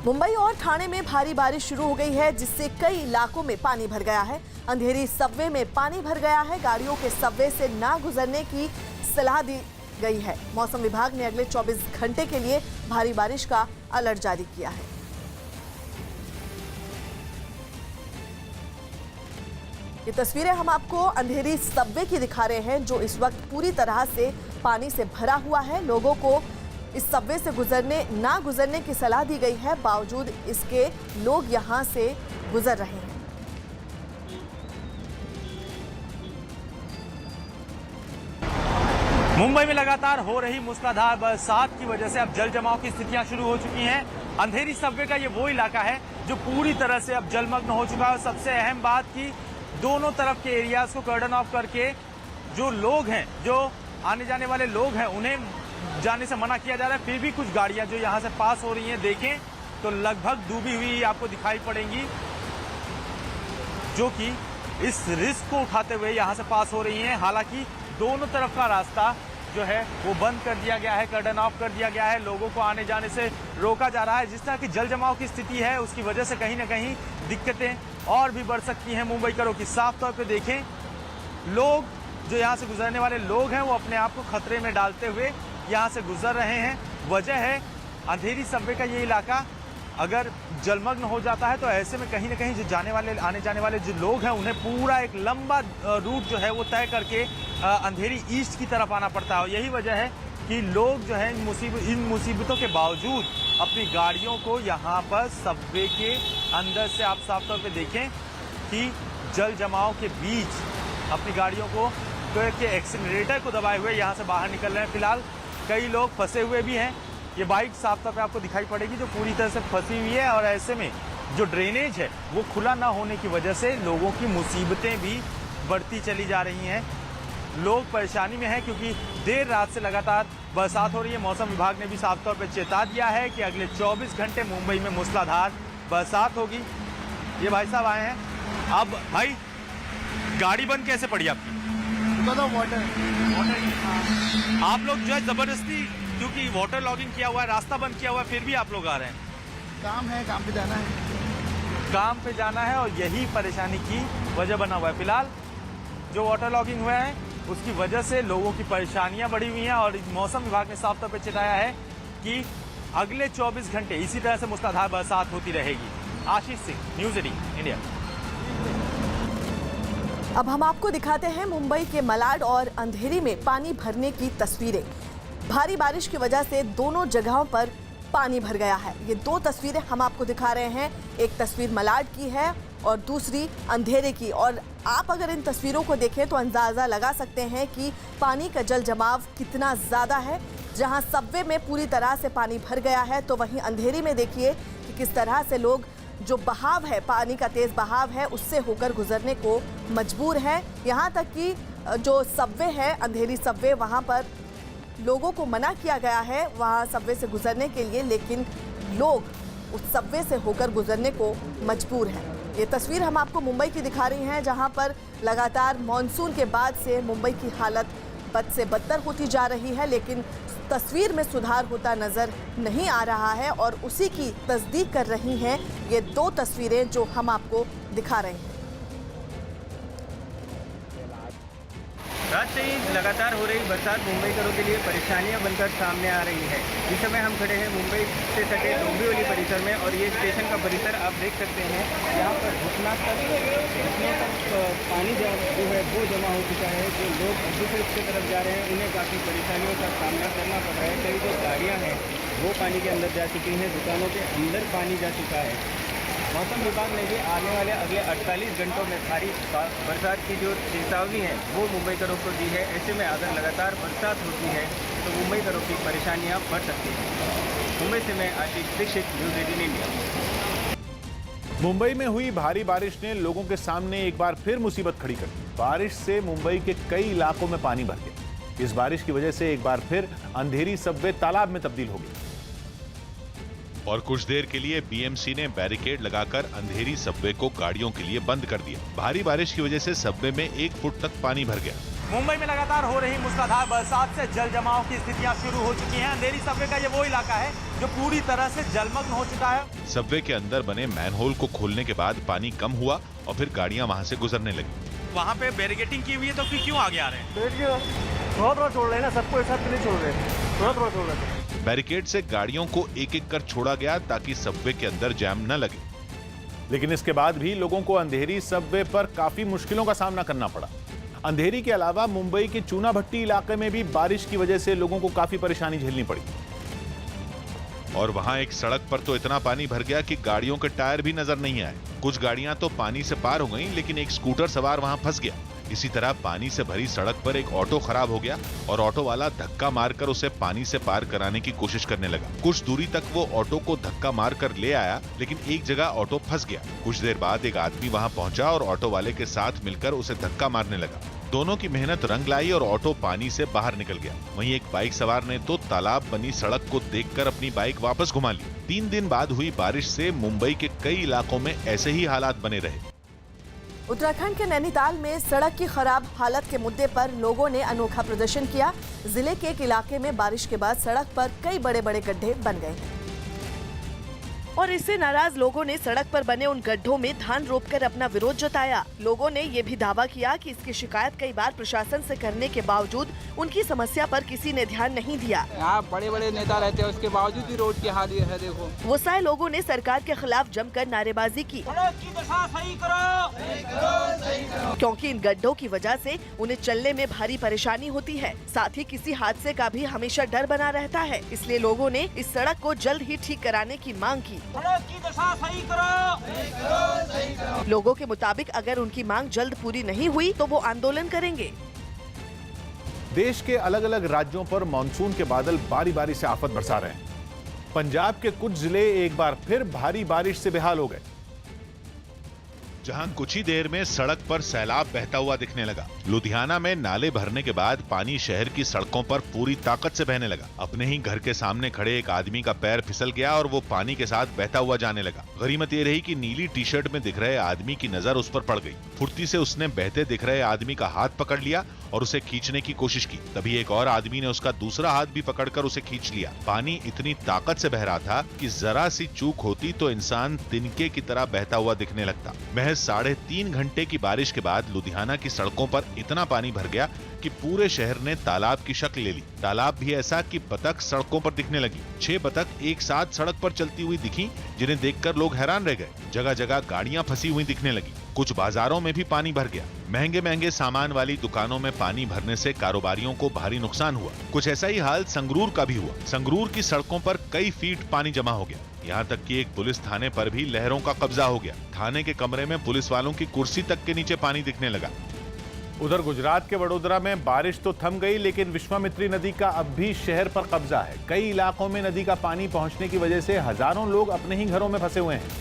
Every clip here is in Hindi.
मुंबई और ठाणे में भारी बारिश शुरू हो गई है, जिससे कई इलाकों में पानी भर गया है। अंधेरी सबवे में पानी भर गया है। गाड़ियों के सबवे से ना गुजरने की सलाह दी गई है। मौसम विभाग ने अगले 24 घंटे के लिए भारी बारिश का अलर्ट जारी किया है। ये तस्वीरें हम आपको अंधेरी सबवे की दिखा रहे हैं, जो इस वक्त पूरी तरह से पानी से भरा हुआ है। लोगों को इस सबवे से ना गुजरने की सलाह दी गई है, बावजूद इसके लोग यहां से गुजर रहे हैं। मुंबई में लगातार हो रही मूसलाधार बरसात की वजह से अब जल जमाव की स्थितियां शुरू हो चुकी हैं। अंधेरी सबवे का ये वो इलाका है जो पूरी तरह से अब जलमग्न हो चुका है। और सबसे अहम बात कि दोनों तरफ के एरियाज को कर्डन ऑफ करके जो लोग हैं, जो आने जाने वाले लोग हैं, उन्हें जाने से मना किया जा रहा है। फिर भी कुछ गाड़ियां जो यहां से पास हो रही हैं, देखें तो लगभग डूबी हुई आपको दिखाई पड़ेंगी, जो कि इस रिस्क को उठाते हुए यहां से पास हो रही हैं। हालांकि दोनों तरफ का रास्ता जो है वो बंद कर दिया गया है, कर्डन ऑफ कर दिया गया है। लोगों को आने जाने से रोका जा रहा है। जिस तरह की जल जमाव की स्थिति है, उसकी वजह से कहीं ना कहीं दिक्कतें और भी बढ़ सकती हैं मुंबईकरों की। साफ तौर पे देखें, लोग जो यहाँ से गुजरने वाले लोग हैं, वो अपने आप को खतरे में डालते हुए यहाँ से गुजर रहे हैं। वजह है अंधेरी सबवे का ये इलाका अगर जलमग्न हो जाता है, तो ऐसे में कहीं ना कहीं जो आने जाने वाले जो लोग हैं, उन्हें पूरा एक लंबा रूट जो है वो तय करके अंधेरी ईस्ट की तरफ आना पड़ता है। और यही वजह है कि लोग जो है इन मुसीबतों के बावजूद अपनी गाड़ियों को यहाँ पर सबवे के अंदर से, आप साफ तौर पे देखें कि जल जमाव के बीच अपनी गाड़ियों को के एक्सीलरेटर को दबाए हुए यहाँ से बाहर निकल रहे हैं। फिलहाल कई लोग फंसे हुए भी हैं। ये बाइक साफ तौर पे आपको दिखाई पड़ेगी जो पूरी तरह से फंसी हुई है। और ऐसे में जो ड्रेनेज है वो खुला ना होने की वजह से लोगों की मुसीबतें भी बढ़ती चली जा रही हैं। लोग परेशानी में हैं क्योंकि देर रात से लगातार बरसात हो रही है। मौसम विभाग ने भी साफ तौर पर चेता दिया है कि अगले 24 घंटे मुंबई में मूसलाधार बरसात होगी। ये भाई साहब आए हैं। अब भाई गाड़ी बंद कैसे पड़ी आपकी? तो वाटर आप लोग जो है जबरदस्ती, क्योंकि वाटर लॉगिंग किया हुआ है, रास्ता बंद किया हुआ है, फिर भी आप लोग आ रहे हैं? काम है, काम पे जाना है। काम पे जाना है और यही परेशानी की वजह बना हुआ है। फिलहाल जो वाटर लॉगिंग हुआ है उसकी वजह से लोगों की परेशानियां बढ़ी हुई हैं। और मौसम विभाग ने साफ तौर पर चेताया है कि अगले 24 घंटे इसी तरह से मूसलाधार बरसात होती रहेगी। Ashish Singh, news 18 India. अब हम आपको दिखाते हैं मुंबई के मलाड और अंधेरी में पानी भरने की तस्वीरें। भारी बारिश की वजह से दोनों जगहों पर पानी भर गया है। ये दो तस्वीरें हम आपको दिखा रहे हैं। एक तस्वीर मलाड की है और दूसरी अंधेरे की। और आप अगर इन तस्वीरों को देखें तो अंदाज़ा लगा सकते हैं कि पानी का जल जमाव कितना ज़्यादा है। जहां सबवे में पूरी तरह से पानी भर गया है, तो वहीं अंधेरी में देखिए कि किस तरह से लोग, जो बहाव है, पानी का तेज बहाव है, उससे होकर गुजरने को मजबूर है। यहाँ तक कि जो सबवे है, अंधेरी सबवे, वहाँ पर लोगों को मना किया गया है वहाँ सबवे से गुजरने के लिए, लेकिन लोग उस सबवे से होकर गुजरने को मजबूर हैं। ये तस्वीर हम आपको मुंबई की दिखा रही हैं, जहाँ पर लगातार मॉनसून के बाद से मुंबई की हालत बद से बदतर होती जा रही है, लेकिन तस्वीर में सुधार होता नजर नहीं आ रहा है। और उसी की तस्दीक कर रही हैं ये दो तस्वीरें जो हम आपको दिखा रहे हैं। रात से ही लगातार हो रही बरसात मुंबईकरों के लिए परेशानियां बनकर सामने आ रही है। इस समय हम खड़े हैं मुंबई से सटे डोंबिवली परिसर में और ये स्टेशन का परिसर आप देख सकते हैं। यहाँ पर घुटनों तक पानी जो है वो जमा हो चुका है। जो लोग दूसरे की तरफ जा रहे हैं उन्हें काफ़ी परेशानियों का सामना करना पड़ रहा है। कई जो गाड़ियाँ हैं वो पानी के अंदर जा चुकी हैं, दुकानों के अंदर पानी जा चुका है। मौसम विभाग ने भी आने वाले अगले 48 घंटों में भारी बरसात की जो चेतावनी है वो मुंबईकरों को दी है। ऐसे में अगर लगातार बरसात होती है तो मुंबईकरों की परेशानियां बढ़ सकती हैं। मुंबई से मैं आशीष दीक्षित, न्यूज़ 18 इंडिया। मुंबई में हुई भारी बारिश ने लोगों के सामने एक बार फिर मुसीबत खड़ी कर दी। बारिश से मुंबई के कई इलाकों में पानी भर गया। इस बारिश की वजह से एक बार फिर अंधेरी सबवे तालाब में तब्दील हो गई और कुछ देर के लिए बीएमसी ने बैरिकेड लगाकर अंधेरी सबवे को गाड़ियों के लिए बंद कर दिया। भारी बारिश की वजह से सबवे में 1 फुट तक पानी भर गया। मुंबई में लगातार हो रही मूसलाधार बरसात से जल जमाव की स्थितियां शुरू हो चुकी हैं। अंधेरी सबवे का ये वो इलाका है जो पूरी तरह से जलमग्न हो चुका है। सबवे के अंदर बने मैनहोल को खोलने के बाद पानी कम हुआ और फिर गाड़ियां वहां से गुजरने लगी। वहाँ पे बैरिकेडिंग की हुई है तो फिर क्यों आगे आ रहे हैं? थोड़ा छोड़ रहे हैं ना, सबको एक साथ नहीं छोड़ रहे, थोड़ा छोड़ रहे हैं। बैरिकेड से गाड़ियों को एक एक कर छोड़ा गया ताकि सबवे के अंदर जैम न लगे। लेकिन इसके बाद भी लोगों को अंधेरी सबवे पर काफी मुश्किलों का सामना करना पड़ा। अंधेरी के अलावा मुंबई के चूना भट्टी इलाके में भी बारिश की वजह से लोगों को काफी परेशानी झेलनी पड़ी। और वहां एक सड़क पर तो इतना पानी भर गया कि गाड़ियों के टायर भी नजर नहीं आए। कुछ गाड़ियां तो पानी से पार हो गईं, लेकिन एक स्कूटर सवार वहां फंस गया। इसी तरह पानी से भरी सड़क पर एक ऑटो खराब हो गया और ऑटो वाला धक्का मारकर उसे पानी से पार कराने की कोशिश करने लगा। कुछ दूरी तक वो ऑटो को धक्का मारकर ले आया, लेकिन एक जगह ऑटो फंस गया। कुछ देर बाद एक आदमी वहां पहुंचा और ऑटो वाले के साथ मिलकर उसे धक्का मारने लगा। दोनों की मेहनत रंग लाई और ऑटो पानी से बाहर निकल गया। वहीं एक बाइक सवार ने तो तालाब बनी सड़क को देखकर अपनी बाइक वापस घुमा ली। 3 दिन बाद हुई बारिश से मुंबई के कई इलाकों में ऐसे ही हालात बने रहे। उत्तराखंड के नैनीताल में सड़क की खराब हालत के मुद्दे पर लोगों ने अनोखा प्रदर्शन किया। जिले के एक इलाके में बारिश के बाद सड़क पर कई बड़े बड़े गड्ढे बन गए हैं और इससे नाराज लोगों ने सड़क पर बने उन गड्ढों में धान रोपकर अपना विरोध जताया। लोगों ने ये भी दावा किया कि इसकी शिकायत कई बार प्रशासन से करने के बावजूद उनकी समस्या पर किसी ने ध्यान नहीं दिया। यहाँ बड़े बड़े नेता रहते हैं, उसके बावजूद भी रोड की हाल ये है। देखो, वो सारे लोगों ने सरकार के खिलाफ जमकर नारेबाजी की, सड़क की दशा सही करो, क्योंकि इन गड्ढों की वजह से उन्हें चलने में भारी परेशानी होती है। साथ ही किसी हादसे का भी हमेशा डर बना रहता है। इसलिए लोगों ने इस सड़क को जल्द ही ठीक कराने की मांग की। सड़क की दशा सही करो। लोगों के मुताबिक अगर उनकी मांग जल्द पूरी नहीं हुई तो वो आंदोलन करेंगे। देश के अलग अलग राज्यों पर मानसून के बादल बारी बारी से आफत बरसा रहे हैं। पंजाब के कुछ जिले एक बार फिर भारी बारिश से बेहाल हो गए। जहां कुछ ही देर में सड़क पर सैलाब बहता हुआ दिखने लगा। लुधियाना में नाले भरने के बाद पानी शहर की सड़कों पर पूरी ताकत से बहने लगा। अपने ही घर के सामने खड़े एक आदमी का पैर फिसल गया और वो पानी के साथ बहता हुआ जाने लगा। गनीमत ये रही कि नीली टी शर्ट में दिख रहे आदमी की नजर उस पर पड़ गई। फुर्ती से उसने बहते दिख रहे आदमी का हाथ पकड़ लिया और उसे खींचने की कोशिश की। तभी एक और आदमी ने उसका दूसरा हाथ भी पकड़कर उसे खींच लिया। पानी इतनी ताकत से बह रहा था कि जरा सी चूक होती तो इंसान तिनके की तरह बहता हुआ दिखने लगता। महज 3.5 घंटे की बारिश के बाद लुधियाना की सड़कों पर इतना पानी भर गया कि पूरे शहर ने तालाब की शक्ल ले ली। तालाब भी ऐसा कि बतख सड़कों पर दिखने लगी। 6 बतख एक साथ सड़क पर चलती हुई दिखी, जिन्हें देखकर लोग हैरान रह गए। जगह जगह गाड़ियां फंसी हुई दिखने लगी। कुछ बाजारों में भी पानी भर गया। महंगे महंगे सामान वाली दुकानों में पानी भरने से कारोबारियों को भारी नुकसान हुआ। कुछ ऐसा ही हाल संगरूर का भी हुआ। संगरूर की सड़कों पर कई फीट पानी जमा हो गया। यहाँ तक कि एक पुलिस थाने पर भी लहरों का कब्जा हो गया। थाने के कमरे में पुलिस वालों की कुर्सी तक के नीचे पानी दिखने लगा। उधर गुजरात के वडोदरा में बारिश तो थम गई, लेकिन विश्वामित्री नदी का अब भी शहर पर कब्जा है। कई इलाकों में नदी का पानी पहुंचने की वजह से हजारों लोग अपने ही घरों में फंसे हुए हैं।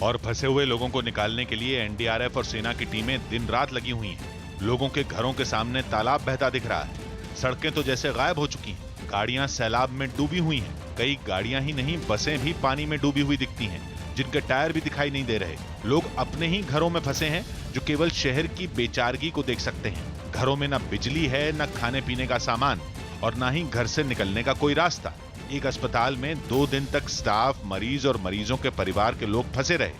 और फंसे हुए लोगों को निकालने के लिए एनडीआरएफ और सेना की टीमें दिन रात लगी हुई हैं। लोगों के घरों के सामने तालाब बहता दिख रहा है। सड़कें तो जैसे गायब हो चुकी हैं। गाड़ियां सैलाब में डूबी हुई हैं। कई गाड़ियां ही नहीं, बसें भी पानी में डूबी हुई दिखती हैं, जिनके टायर भी दिखाई नहीं दे रहे। लोग अपने ही घरों में फंसे हैं, जो केवल शहर की बेचारगी को देख सकते हैं। घरों में न बिजली है, न खाने पीने का सामान और न ही घर से निकलने का कोई रास्ता। एक अस्पताल में 2 दिन तक स्टाफ, मरीज और मरीजों के परिवार के लोग फंसे रहे।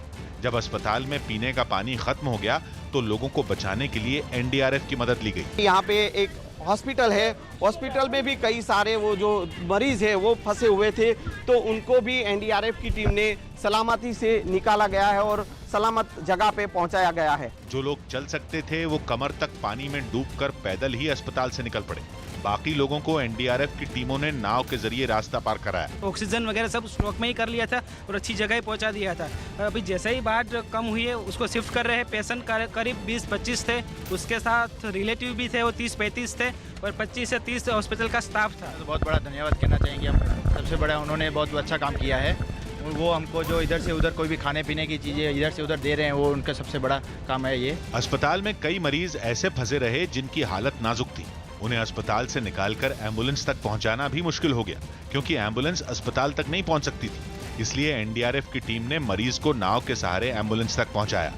जब अस्पताल में पीने का पानी खत्म हो गया तो लोगों को बचाने के लिए एनडीआरएफ की मदद ली गई। यहाँ पे एक हॉस्पिटल है, हॉस्पिटल में भी कई सारे वो जो मरीज है वो फंसे हुए थे, तो उनको भी एनडीआरएफ की टीम ने सलामती से निकाला गया है और सलामत जगह पे पहुंचाया गया है। जो लोग चल सकते थे वो कमर तक पानी में डूबकर पैदल ही अस्पताल से निकल पड़े। बाकी लोगों को एनडीआरएफ की टीमों ने नाव के जरिए रास्ता पार कराया। ऑक्सीजन वगैरह सब स्टॉक में ही कर लिया था और अच्छी जगह पहुंचा दिया था। अभी जैसे ही बाढ़ कम हुई है उसको शिफ्ट कर रहे हैं। पेशेंट करीब 20-25 थे, उसके साथ रिलेटिव भी थे, वो 30-35 थे और 25 से 30 हॉस्पिटल का स्टाफ था। तो बहुत बड़ा धन्यवाद कहना चाहेंगे हम। सबसे बड़ा उन्होंने बहुत अच्छा काम किया है। वो हमको जो इधर से उधर कोई भी खाने पीने की चीज़ें इधर से उधर दे रहे हैं, वो उनका सबसे बड़ा काम है ये। अस्पताल में कई मरीज ऐसे फंसे रहे जिनकी हालत नाजुक थी। उन्हें अस्पताल से निकालकर एम्बुलेंस तक पहुंचाना भी मुश्किल हो गया, क्योंकि एम्बुलेंस अस्पताल तक नहीं पहुंच सकती थी। इसलिए एनडीआरएफ की टीम ने मरीज को नाव के सहारे एम्बुलेंस तक पहुंचाया।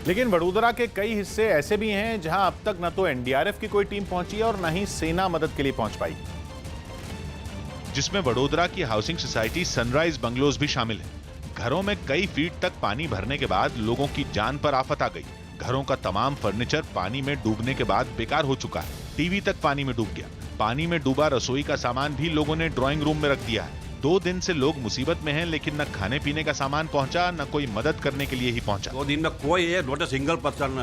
लेकिन वडोदरा के कई हिस्से ऐसे भी हैं जहां अब तक न तो एनडीआरएफ की कोई टीम पहुंची है और न ही सेना मदद के लिए पहुंच पाई, जिसमें वडोदरा की हाउसिंग सोसाइटी सनराइज बंगलोज भी शामिल है। घरों में कई फीट तक पानी भरने के बाद लोगों की जान पर आफत आ गई। घरों का तमाम फर्नीचर पानी में डूबने के बाद बेकार हो चुका है। टीवी तक पानी में डूब गया। पानी में डूबा रसोई का सामान भी लोगों ने ड्राइंग रूम में रख दिया है। 2 दिन से लोग मुसीबत में हैं, लेकिन न खाने पीने का सामान पहुंचा, न कोई मदद करने के लिए ही पहुंचा। 2 दिन में कोई है नोट सिंगल पर्सन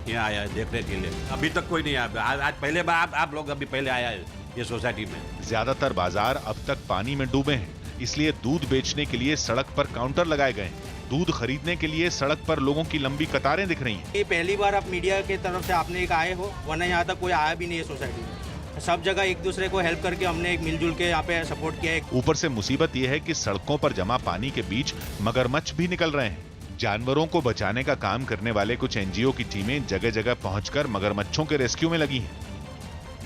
यहाँ आया है देखने के लिए। अभी तक कोई नहीं आया। आज पहले बार आप लोग अभी पहले आया है ये सोसाइटी में। ज्यादातर बाजार अब तक पानी में डूबे हैं, इसलिए दूध बेचने के लिए सड़क पर काउंटर लगाए गए हैं। दूध खरीदने के लिए सड़क पर लोगों की लंबी कतारें दिख रही हैं। ये पहली बार आप मीडिया की तरफ से आपने एक आए हो, वरना यहाँ तक कोई आया भी नहीं है सोसाइटी में। सब जगह एक दूसरे को हेल्प करके हमने एक मिलजुल के यहाँ पे सपोर्ट किया है। ऊपर से मुसीबत यह है कि सड़कों पर जमा पानी के बीच मगरमच्छ भी निकल रहे हैं। जानवरों को बचाने का काम करने वाले कुछ एनजीओ की टीमें जगह जगह पहुंचकर मगरमच्छों के रेस्क्यू में लगी हैं।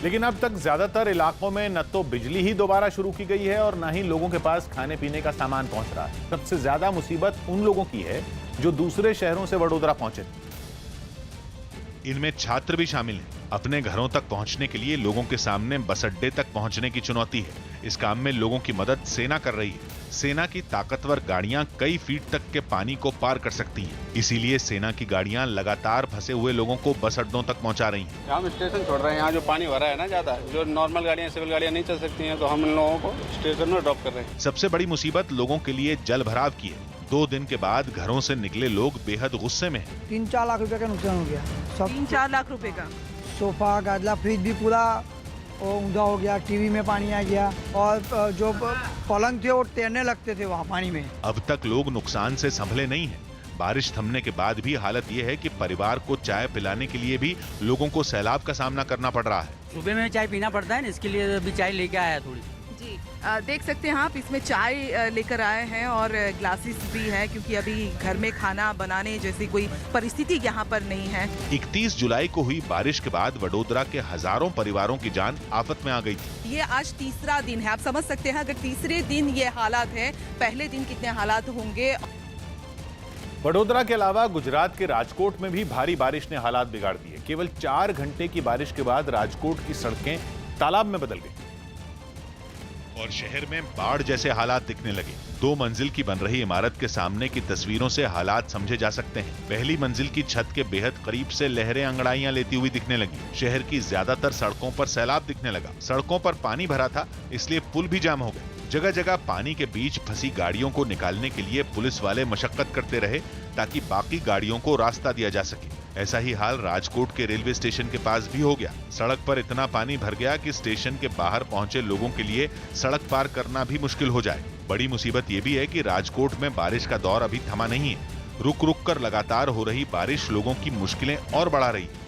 लेकिन अब तक ज्यादातर इलाकों में न तो बिजली ही दोबारा शुरू की गई है और न ही लोगों के पास खाने पीने का सामान पहुंच रहा है। सबसे ज्यादा मुसीबत उन लोगों की है जो दूसरे शहरों से वडोदरा पहुंचे। इनमें छात्र भी शामिल हैं। अपने घरों तक पहुंचने के लिए लोगों के सामने बस अड्डे तक पहुंचने की चुनौती है। इस काम में लोगों की मदद सेना कर रही है। सेना की ताकतवर गाड़ियां कई फीट तक के पानी को पार कर सकती हैं। इसीलिए सेना की गाड़ियां लगातार फंसे हुए लोगों को बस अड्डों तक पहुंचा रही हैं। हम स्टेशन छोड़ रहे हैं। यहाँ जो पानी भरा है ना ज्यादा, जो नॉर्मल गाड़ियां सिविल गाड़ियां नहीं चल सकती हैं, तो हम इन लोगों को स्टेशन में ड्रॉप कर रहे हैं। सबसे बड़ी मुसीबत लोगों के लिए जल भराव की है। 2 दिन के बाद घरों से निकले लोग बेहद गुस्से में हैं। 3-4 लाख रुपए का नुकसान हो गया। सब 3-4 लाख रुपए का सोफा गादला फ्रिज भी पूरा ऊंधा हो गया। टीवी में पानी आ गया और जो पलंग थे वो तैरने लगते थे वहाँ पानी में। अब तक लोग नुकसान से संभले नहीं हैं। बारिश थमने के बाद भी हालत ये है कि परिवार को चाय पिलाने के लिए भी लोगों को सैलाब का सामना करना पड़ रहा है। सुबह में चाय पीना पड़ता है ना, इसके लिए अभी चाय लेके आया थोड़ी। जी देख सकते हैं आप, इसमें चाय लेकर आए हैं और ग्लासेस भी है, क्योंकि अभी घर में खाना बनाने जैसी कोई परिस्थिति यहाँ पर नहीं है। 31 जुलाई को हुई बारिश के बाद वडोदरा के हजारों परिवारों की जान आफत में आ गई थी। ये आज तीसरा दिन है। आप समझ सकते हैं, अगर तीसरे दिन ये हालात है, पहले दिन कितने हालात होंगे। वडोदरा के अलावा गुजरात के राजकोट में भी भारी बारिश ने हालात बिगाड़ दिए। केवल 4 घंटे की बारिश के बाद राजकोट की सड़कें तालाब में बदल गई और शहर में बाढ़ जैसे हालात दिखने लगे। 2 मंजिल की बन रही इमारत के सामने की तस्वीरों से हालात समझे जा सकते हैं। पहली मंजिल की छत के बेहद करीब से लहरें अंगड़ाइयां लेती हुई दिखने लगी। शहर की ज्यादातर सड़कों पर सैलाब दिखने लगा। सड़कों पर पानी भरा था, इसलिए पुल भी जाम हो गए। जगह जगह पानी के बीच फंसी गाड़ियों को निकालने के लिए पुलिस वाले मशक्कत करते रहे ताकि बाकी गाड़ियों को रास्ता दिया जा सके। ऐसा ही हाल राजकोट के रेलवे स्टेशन के पास भी हो गया। सड़क पर इतना पानी भर गया कि स्टेशन के बाहर पहुंचे लोगों के लिए सड़क पार करना भी मुश्किल हो जाए। बड़ी मुसीबत ये भी है कि राजकोट में बारिश का दौर अभी थमा नहीं है। रुक रुक कर लगातार हो रही बारिश लोगों की मुश्किलें और बढ़ा रही है।